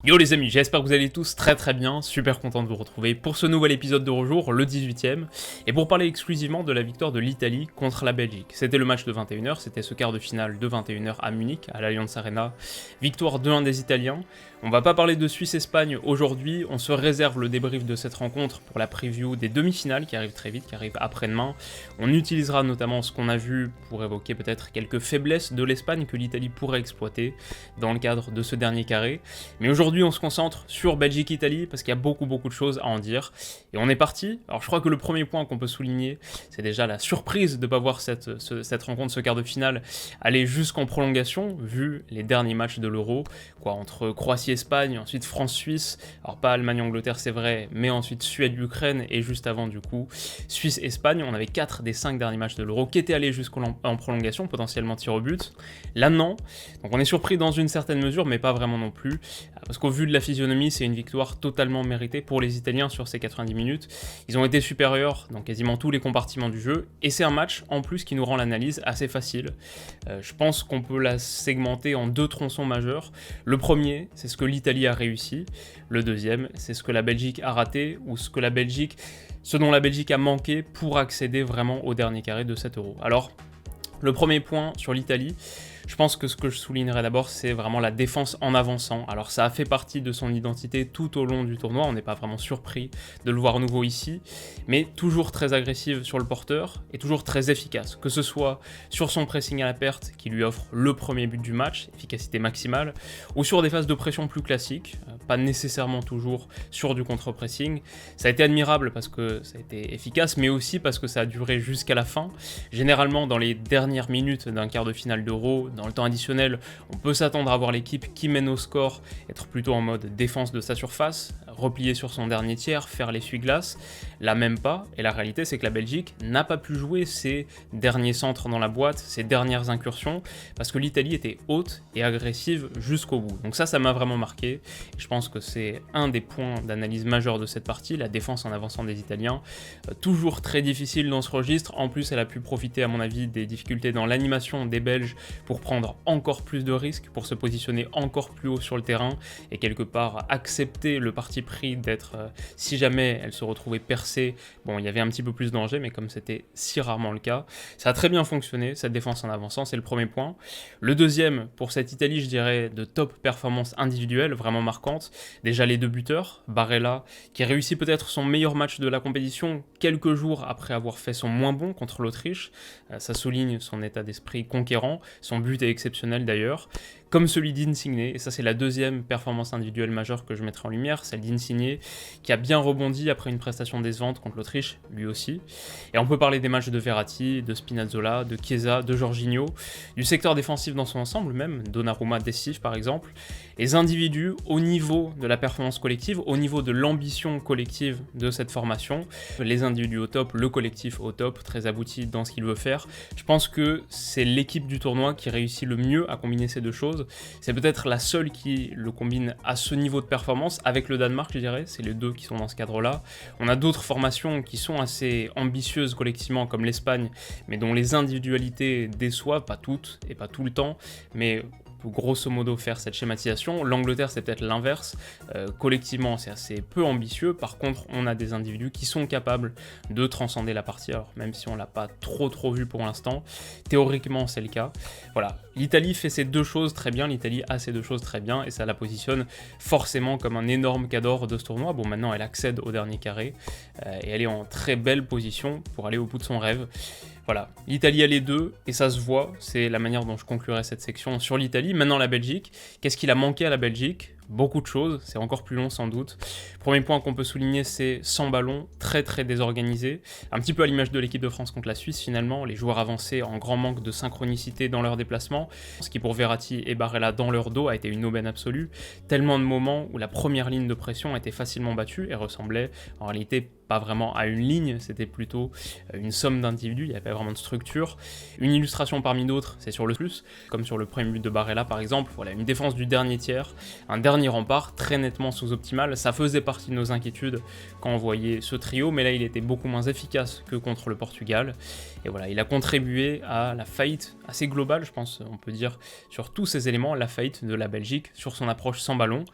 Yo les amis, j'espère que vous allez tous très bien, super content de vous retrouver pour ce nouvel épisode de Rejour, le 18ème, et pour parler exclusivement de la victoire de l'Italie contre la Belgique. C'était le match de 21h, c'était ce quart de finale de 21h à Munich, à l'Allianz Arena, victoire 2-1 des Italiens. On va pas parler de Suisse-Espagne aujourd'hui, on se réserve le débrief de cette rencontre pour la preview des demi-finales qui arrivent très vite, qui arrivent après-demain. On utilisera notamment ce qu'on a vu pour évoquer peut-être quelques faiblesses de l'Espagne que l'Italie pourrait exploiter dans le cadre de ce dernier carré. Mais aujourd'hui on se concentre sur Belgique-Italie parce qu'il y a beaucoup de choses à en dire. Et on est parti. Alors je crois que le premier point qu'on peut souligner, c'est déjà la surprise de ne pas voir cette rencontre, ce quart de finale, aller jusqu'en prolongation, vu les derniers matchs de l'Euro, entre Croatie-Espagne, ensuite France-Suisse, alors pas Allemagne-Angleterre c'est vrai, mais ensuite Suède-Ukraine, et juste avant du coup Suisse-Espagne. On avait 4 des 5 derniers matchs de l'Euro qui étaient allés jusqu'en prolongation, potentiellement tir au but. Là non, donc on est surpris dans une certaine mesure, mais pas vraiment non plus, parce qu'au vu de la physionomie, c'est une victoire totalement méritée pour les Italiens sur ces 90 minutes. Ils ont été supérieurs dans quasiment tous les compartiments du jeu, et c'est un match en plus qui nous rend l'analyse assez facile. Je pense qu'on peut la segmenter en 2 tronçons majeurs. Le premier, c'est ce que l'Italie a réussi. Le deuxième, c'est ce que la Belgique a raté, ou ce dont la Belgique a manqué pour accéder vraiment au dernier carré de cet Euro. Alors, le premier point sur l'Italie, je pense que ce que je soulignerai d'abord, c'est vraiment la défense en avançant. Alors ça a fait partie de son identité tout au long du tournoi, on n'est pas vraiment surpris de le voir nouveau ici, mais toujours très agressive sur le porteur et toujours très efficace, que ce soit sur son pressing à la perte qui lui offre le premier but du match, efficacité maximale, ou sur des phases de pression plus classiques, pas nécessairement toujours sur du contre-pressing. Ça a été admirable parce que ça a été efficace, mais aussi parce que ça a duré jusqu'à la fin. Généralement dans les dernières minutes d'un quart de finale d'Euro, dans le temps additionnel, on peut s'attendre à voir l'équipe qui mène au score être plutôt en mode défense de sa surface, replier sur son dernier tiers, faire l'essuie-glace. Là même pas, et la réalité c'est que la Belgique n'a pas pu jouer ses derniers centres dans la boîte, ses dernières incursions, parce que l'Italie était haute et agressive jusqu'au bout. Donc ça m'a vraiment marqué, et je pense que c'est un des points d'analyse majeurs de cette partie, la défense en avançant des Italiens. Toujours très difficile dans ce registre, en plus elle a pu profiter à mon avis des difficultés dans l'animation des Belges pour prendre encore plus de risques, pour se positionner encore plus haut sur le terrain, et quelque part accepter le parti pris d'être, si jamais elle se retrouvait percée, bon il y avait un petit peu plus de danger, mais comme c'était si rarement le cas, ça a très bien fonctionné, cette défense en avançant, c'est le premier point. Le deuxième, pour cette Italie, je dirais de top performance individuelle, vraiment marquante, déjà les 2 buteurs, Barella, qui réussit peut-être son meilleur match de la compétition, quelques jours après avoir fait son moins bon contre l'Autriche, ça souligne son état d'esprit conquérant, son but est exceptionnel d'ailleurs, comme celui d'Insigne, et ça c'est la deuxième performance individuelle majeure que je mettrai en lumière, celle d'Insigne, qui a bien rebondi après une prestation décevante contre l'Autriche, lui aussi. Et on peut parler des matchs de Verratti, de Spinazzola, de Chiesa, de Jorginho, du secteur défensif dans son ensemble même, Donnarumma décisif par exemple. Les individus au niveau de la performance collective, au niveau de l'ambition collective de cette formation, les individus au top, le collectif au top, très abouti dans ce qu'il veut faire. Je pense que c'est l'équipe du tournoi qui réussit le mieux à combiner ces deux choses. C'est peut-être la seule qui le combine à ce niveau de performance, avec le Danemark je dirais, c'est les deux qui sont dans ce cadre-là. On a d'autres formations qui sont assez ambitieuses collectivement comme l'Espagne, mais dont les individualités déçoivent, pas toutes et pas tout le temps, mais peut grosso modo faire cette schématisation. L'Angleterre c'est peut-être l'inverse, collectivement c'est assez peu ambitieux, par contre on a des individus qui sont capables de transcender la partie, alors même si on l'a pas trop vu pour l'instant, théoriquement c'est le cas. Voilà, l'Italie fait ces 2 choses très bien, l'Italie a ces 2 choses très bien, et ça la positionne forcément comme un énorme cadre de ce tournoi. Bon maintenant elle accède au dernier carré, et elle est en très belle position pour aller au bout de son rêve. Voilà, l'Italie a les 2, et ça se voit, c'est la manière dont je conclurai cette section sur l'Italie. Maintenant la Belgique, qu'est-ce qu'il a manqué à la Belgique ? Beaucoup de choses, c'est encore plus long sans doute. Premier point qu'on peut souligner, c'est sans ballon, très désorganisé, un petit peu à l'image de l'équipe de France contre la Suisse finalement, les joueurs avancés en grand manque de synchronicité dans leurs déplacements, ce qui pour Verratti et Barella dans leur dos a été une aubaine absolue, tellement de moments où la première ligne de pression était facilement battue et ressemblait en réalité pas vraiment à une ligne, c'était plutôt une somme d'individus, il n'y avait pas vraiment de structure. Une illustration parmi d'autres, c'est sur le plus, comme sur le premier but de Barella par exemple, voilà, une défense du dernier tiers, un dernier rempart très nettement sous-optimal, ça faisait partie de nos inquiétudes quand on voyait ce trio, mais là il était beaucoup moins efficace que contre le Portugal, et voilà, il a contribué à la faillite assez globale, je pense, on peut dire, sur tous ces éléments, la faillite de la Belgique, sur son approche sans ballon.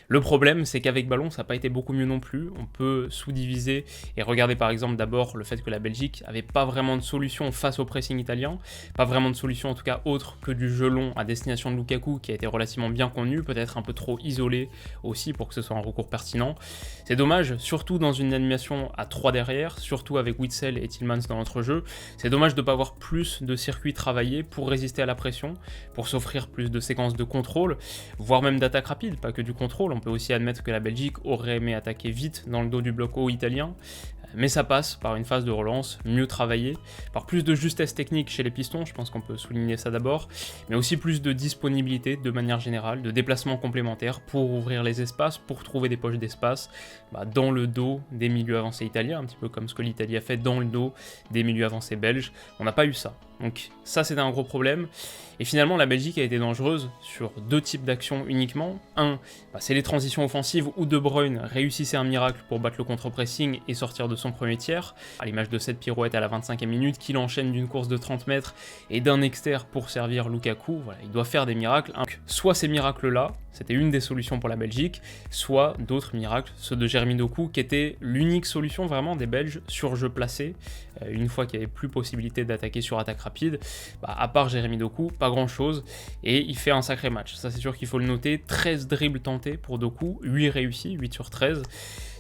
Le problème, c'est qu'avec ballon, ça n'a pas été beaucoup mieux non plus, on peut sous-diviser et regarder par exemple d'abord le fait que la Belgique avait pas vraiment de solution face au pressing italien, pas vraiment de solution en tout cas autre que du jeu long à destination de Lukaku qui a été relativement bien connu, peut-être un peu trop isolé aussi pour que ce soit un recours pertinent. C'est dommage, surtout dans une animation à 3 derrière, surtout avec Witsel et Tielemans dans notre jeu, c'est dommage de ne pas avoir plus de circuits travaillés pour résister à la pression, pour s'offrir plus de séquences de contrôle, voire même d'attaque rapide, pas que du contrôle, on peut aussi admettre que la Belgique aurait aimé attaquer vite dans le dos du bloc haut italien, mais ça passe par une phase de relance mieux travaillée, par plus de justesse technique chez les pistons, je pense qu'on peut souligner ça d'abord, mais aussi plus de disponibilité de manière générale, de déplacements complémentaires pour ouvrir les espaces, pour trouver des poches d'espace dans le dos des milieux avancés italiens, un petit peu comme ce que l'Italie a fait dans le dos des milieux avancés belges. On n'a pas eu ça. Donc ça c'était un gros problème. Et finalement la Belgique a été dangereuse sur deux types d'actions uniquement. Un, c'est les transitions offensives où De Bruyne réussissait un miracle pour battre le contre-pressing et sortir de son premier tiers, à l'image de cette pirouette à la 25e minute qu'il enchaîne d'une course de 30 mètres et d'un externe pour servir Lukaku. Voilà, il doit faire des miracles. Soit ces miracles-là, c'était une des solutions pour la Belgique, soit d'autres miracles, ceux de Jeremy Doku, qui était l'unique solution vraiment des Belges sur jeu placé, une fois qu'il n'y avait plus possibilité d'attaquer sur attaque rapide, à part Jeremy Doku, pas grand chose, et il fait un sacré match, ça c'est sûr qu'il faut le noter, 13 dribbles tentés pour Doku, 8 réussis, 8 sur 13,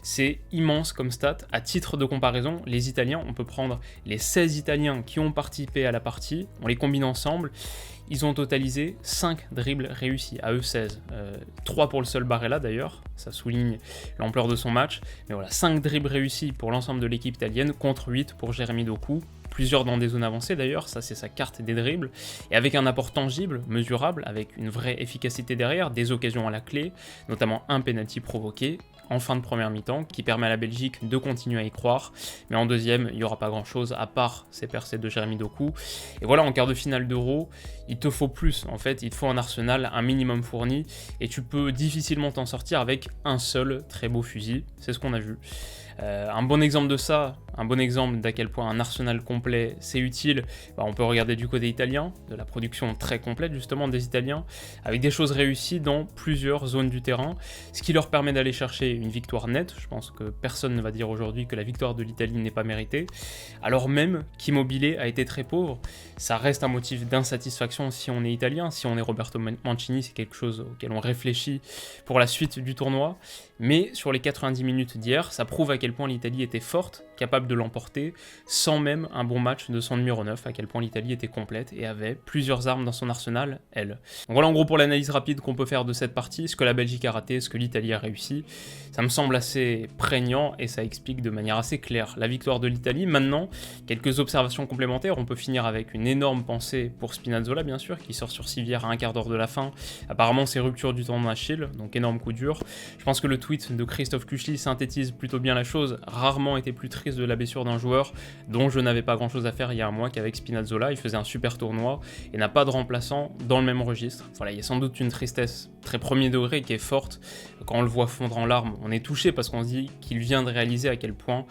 c'est immense comme stat. À titre de comparaison, les Italiens, on peut prendre les 16 Italiens qui ont participé à la partie, on les combine ensemble, ils ont totalisé 5 dribbles réussis, à eux 16. 3 pour le seul Barella d'ailleurs, ça souligne l'ampleur de son match. Mais voilà, 5 dribbles réussis pour l'ensemble de l'équipe italienne, contre 8 pour Jeremy Doku. Plusieurs dans des zones avancées d'ailleurs, ça c'est sa carte des dribbles. Et avec un apport tangible, mesurable, avec une vraie efficacité derrière, des occasions à la clé, notamment un penalty provoqué en fin de première mi-temps, qui permet à la Belgique de continuer à y croire. Mais en deuxième, il n'y aura pas grand-chose à part ces percées de Jeremy Doku. Et voilà, en quart de finale d'Euro, il te faut plus, en fait, il te faut un arsenal, un minimum fourni, et tu peux difficilement t'en sortir avec un seul très beau fusil, c'est ce qu'on a vu. Un bon exemple de ça, un bon exemple d'à quel point un arsenal complet c'est utile, on peut regarder du côté italien, de la production très complète justement des Italiens, avec des choses réussies dans plusieurs zones du terrain, ce qui leur permet d'aller chercher une victoire nette. Je pense que personne ne va dire aujourd'hui que la victoire de l'Italie n'est pas méritée, alors même qu'Immobilier a été très pauvre. Ça reste un motif d'insatisfaction si on est italien, si on est Roberto Mancini, c'est quelque chose auquel on réfléchit pour la suite du tournoi, mais sur les 90 minutes d'hier, ça prouve à quel point l'Italie était forte, capable de l'emporter, sans même un bon match de son numéro 9, à quel point l'Italie était complète et avait plusieurs armes dans son arsenal, elle. Donc voilà en gros pour l'analyse rapide qu'on peut faire de cette partie, ce que la Belgique a raté, ce que l'Italie a réussi. Ça me semble assez prégnant et ça explique de manière assez claire la victoire de l'Italie. Maintenant, quelques observations complémentaires, on peut finir avec une énorme pensée pour Spinazzola bien sûr, qui sort sur civière à un quart d'heure de la fin. Apparemment c'est rupture du tendon d'Achille, donc énorme coup dur. Je pense que le tweet de Christophe Kuchli synthétise plutôt bien la chose, rarement été plus triste de la blessure d'un joueur dont je n'avais pas grand chose à faire il y a un mois qu'avec Spinazzola, il faisait un super tournoi et n'a pas de remplaçant dans le même registre. Voilà, il y a sans doute une tristesse très premier degré qui est forte, quand on le voit fondre en larmes, on est touché parce qu'on se dit qu'il vient de réaliser à quel point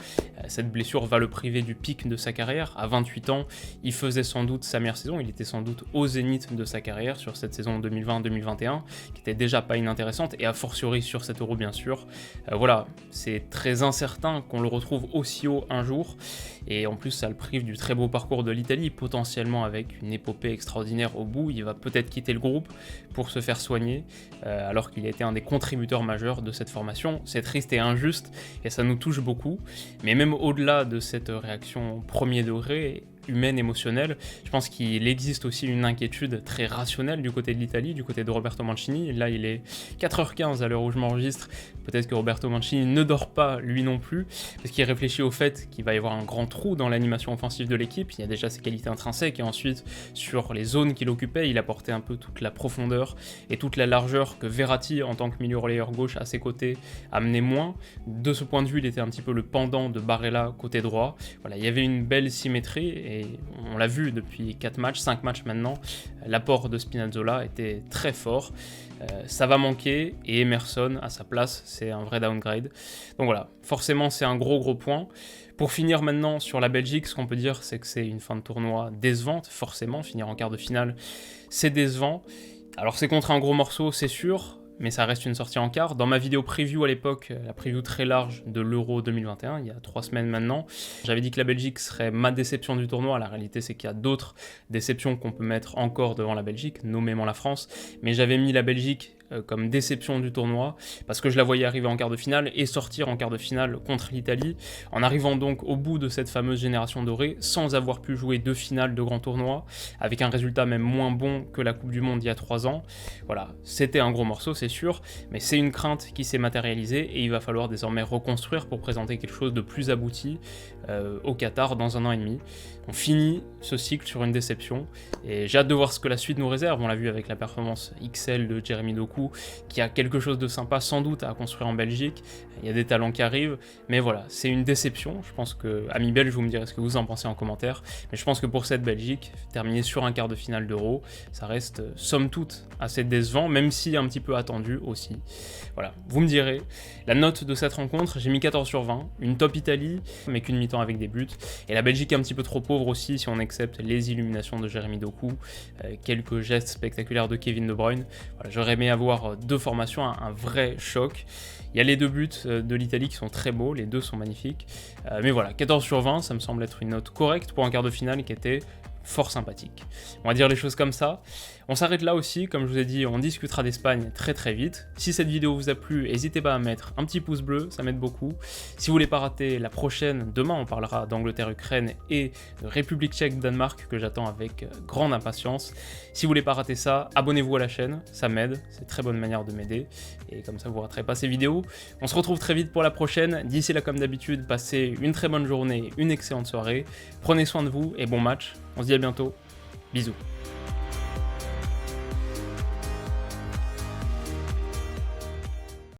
cette blessure va le priver du pic de sa carrière. À 28 ans, il faisait sans doute sa meilleure saison, il était sans doute au zénith de sa carrière sur cette saison 2020-2021, qui était déjà pas inintéressante, et a fortiori sur cet Euro bien sûr. Voilà, c'est très incertain qu'on le retrouve aussi haut un jour, et en plus ça le prive du très beau parcours de l'Italie, potentiellement avec une épopée extraordinaire au bout. Il va peut-être quitter le groupe pour se faire soigner, alors qu'il a été un des contributeurs majeurs de cette formation. C'est triste et injuste, et ça nous touche beaucoup, mais même au-delà de cette réaction premier degré, humaine, émotionnelle. Je pense qu'il existe aussi une inquiétude très rationnelle du côté de l'Italie, du côté de Roberto Mancini. Là, il est 4h15 à l'heure où je m'enregistre. Peut-être que Roberto Mancini ne dort pas, lui non plus, parce qu'il réfléchit au fait qu'il va y avoir un grand trou dans l'animation offensive de l'équipe. Il y a déjà ses qualités intrinsèques, et ensuite, sur les zones qu'il occupait, il apportait un peu toute la profondeur et toute la largeur que Verratti, en tant que milieu relayeur gauche à ses côtés, amenait moins. De ce point de vue, il était un petit peu le pendant de Barella côté droit. Voilà, il y avait une belle symétrie, et on l'a vu depuis 5 matchs maintenant, l'apport de Spinazzola était très fort. Ça va manquer, et Emerson à sa place, c'est un vrai downgrade. Donc voilà, forcément c'est un gros point. Pour finir maintenant sur la Belgique, ce qu'on peut dire, c'est que c'est une fin de tournoi décevante, forcément, finir en quart de finale, c'est décevant. Alors c'est contre un gros morceau, c'est sûr, mais ça reste une sortie en quart. Dans ma vidéo preview à l'époque, la preview très large de l'Euro 2021, il y a 3 semaines maintenant, j'avais dit que la Belgique serait ma déception du tournoi. La réalité, c'est qu'il y a d'autres déceptions qu'on peut mettre encore devant la Belgique, nommément la France, mais j'avais mis la Belgique comme déception du tournoi, parce que je la voyais arriver en quart de finale et sortir en quart de finale contre l'Italie, en arrivant donc au bout de cette fameuse génération dorée, sans avoir pu jouer 2 finales de grands tournois, avec un résultat même moins bon que la Coupe du Monde il y a 3 ans. Voilà, c'était un gros morceau, c'est sûr, mais c'est une crainte qui s'est matérialisée, et il va falloir désormais reconstruire pour présenter quelque chose de plus abouti au Qatar dans 1 an et demi. On finit ce cycle sur une déception, et j'ai hâte de voir ce que la suite nous réserve. On l'a vu avec la performance XL de Jérémy Doku, qui a quelque chose de sympa sans doute à construire en Belgique. Il y a des talents qui arrivent, mais voilà, c'est une déception. Je pense que, amis belges, vous me direz ce que vous en pensez en commentaire, mais je pense que pour cette Belgique, terminer sur un quart de finale d'Euro, ça reste somme toute assez décevant, même si un petit peu attendu aussi. Voilà, vous me direz. La note de cette rencontre, j'ai mis 14 sur 20, une top Italie, mais qu'une mi-temps avec des buts, et la Belgique est un petit peu trop pauvre aussi si on accepte les illuminations de Jérémy Doku, quelques gestes spectaculaires de Kevin De Bruyne. Voilà, j'aurais aimé avoir 2 formations, un vrai choc. Il y a les 2 buts de l'Italie qui sont très beaux, les 2 sont magnifiques, mais voilà, 14 sur 20, ça me semble être une note correcte pour un quart de finale qui était fort sympathique. On va dire les choses comme ça. On s'arrête là aussi, comme je vous ai dit, on discutera d'Espagne très vite. Si cette vidéo vous a plu, n'hésitez pas à mettre un petit pouce bleu, ça m'aide beaucoup. Si vous voulez pas rater la prochaine, demain on parlera d'Angleterre-Ukraine et de République tchèque-Danemark que j'attends avec grande impatience. Si vous voulez pas rater ça, abonnez-vous à la chaîne, ça m'aide, c'est une très bonne manière de m'aider, et comme ça vous raterez pas ces vidéos. On se retrouve très vite pour la prochaine. D'ici là, comme d'habitude, passez une très bonne journée, une excellente soirée, prenez soin de vous et bon match. On se dit à bientôt, bisous.